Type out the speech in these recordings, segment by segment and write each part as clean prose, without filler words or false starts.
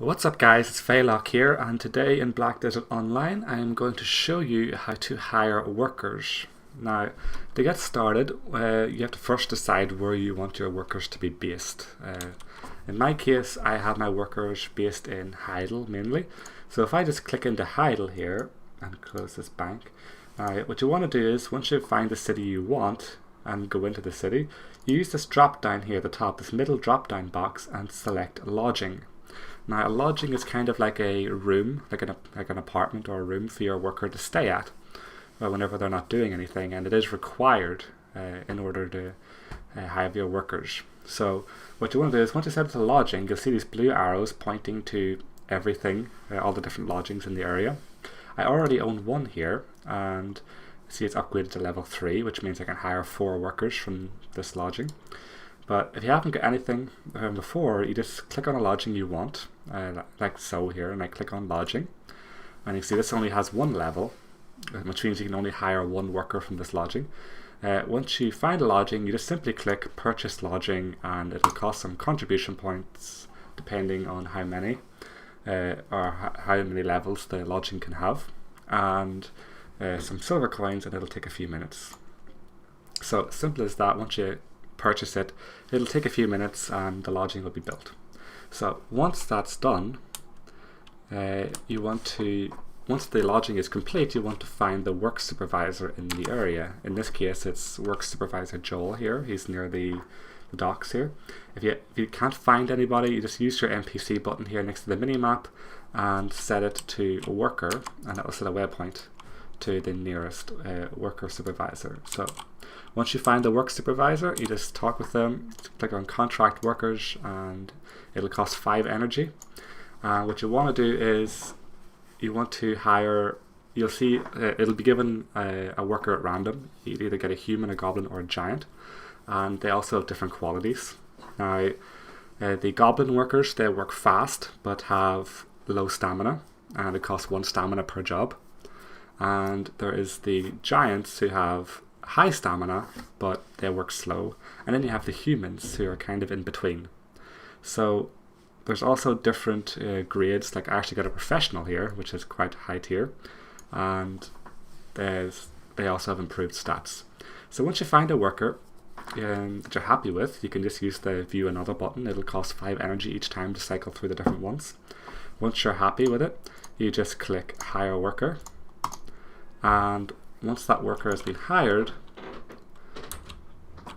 What's up guys, it's Faylock here, and today in Black Desert Online I am going to show you how to hire workers. Now, to get started, you have to first decide where you want your workers to be based. In my case, I have my workers based in Heidel mainly. So if I just click into Heidel here and close this bank, what you want to do is once you find the city you want and go into the city, you use this drop down here at the top, this middle drop down box, and select lodging. Now, a lodging is kind of like a room, like an apartment or a room for your worker to stay at whenever they're not doing anything, and it is required in order to have your workers. So what you want to do is once you set it to lodging, you'll see these blue arrows pointing to everything, all the different lodgings in the area. I already own one here, and see it's upgraded to level 3, which means I can hire 4 workers from this lodging. But if you haven't got anything before, you just click on a lodging you want, like so here, and I click on lodging. And you see this only has 1 level, which means you can only hire 1 worker from this lodging. Once you find a lodging, you just simply click purchase lodging, and it'll cost some contribution points depending on how many or how many levels the lodging can have, and some silver coins, and it'll take a few minutes. So simple as that. Once you purchase it, it'll take a few minutes and the lodging will be built. So once that's done, once the lodging is complete, you want to find the work supervisor in the area. In this case, it's work supervisor Joel here. He's near the docks here. If you can't find anybody, you just use your NPC button here next to the mini map and set it to a worker, and that will set a waypoint to the nearest worker supervisor. So once you find the work supervisor, you just talk with them, click on contract workers, and it'll cost 5 energy. What you want to do is you want to hire, you'll see it'll be given a worker at random. You either get a human, a goblin, or a giant, and they also have different qualities. Now, the goblin workers, they work fast but have low stamina, and it costs 1 stamina per job. And there is the giants who have high stamina but they work slow, and then you have the humans who are kind of in between. So there's also different grades. Like I actually got a professional here, which is quite high tier, and they also have improved stats. So once you find a worker that you're happy with, you can just use the view another button. It'll cost 5 energy each time to cycle through the different ones. Once you're happy with it, you just click hire worker, and once that worker has been hired,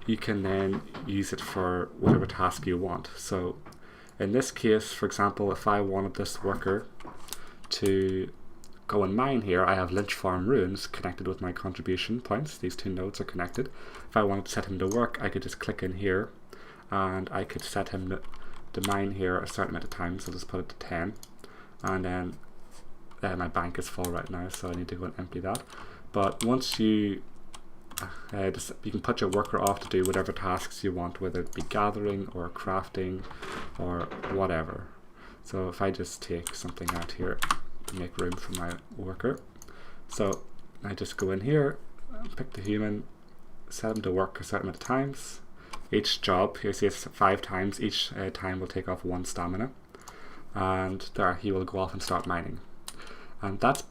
you can then use it for whatever task you want. So in this case, for example, if I wanted this worker to go and mine here, I have Lynch Farm Ruins connected with my contribution points. These 2 nodes are connected. If I wanted to set him to work, I could just click in here and I could set him to mine here a certain amount of times. So I'll just put it to 10, and then my bank is full right now, so I need to go and empty that. But once you can put your worker off to do whatever tasks you want, whether it be gathering or crafting or whatever. So if I just take something out here to make room for my worker, so I just go in here, pick the human, set him to work a certain amount of times. Each job, here see it's 5 times, each time will take off 1 stamina, and there he will go off and start mining. And that's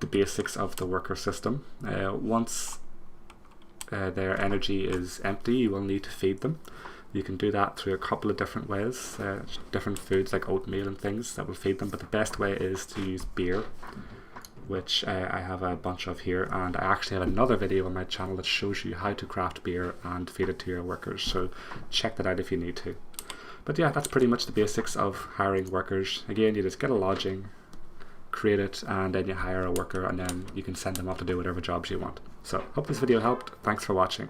the basics of the worker system. Once their energy is empty, you will need to feed them. You can do that through a couple of different ways, different foods like oatmeal and things that will feed them, but the best way is to use beer, which I have a bunch of here, and I actually have another video on my channel that shows you how to craft beer and feed it to your workers, so check that out if you need to. But yeah, that's pretty much the basics of hiring workers. Again, you just get a lodging, create it, and then you hire a worker, and then you can send them off to do whatever jobs you want. So hope this video helped. Thanks for watching.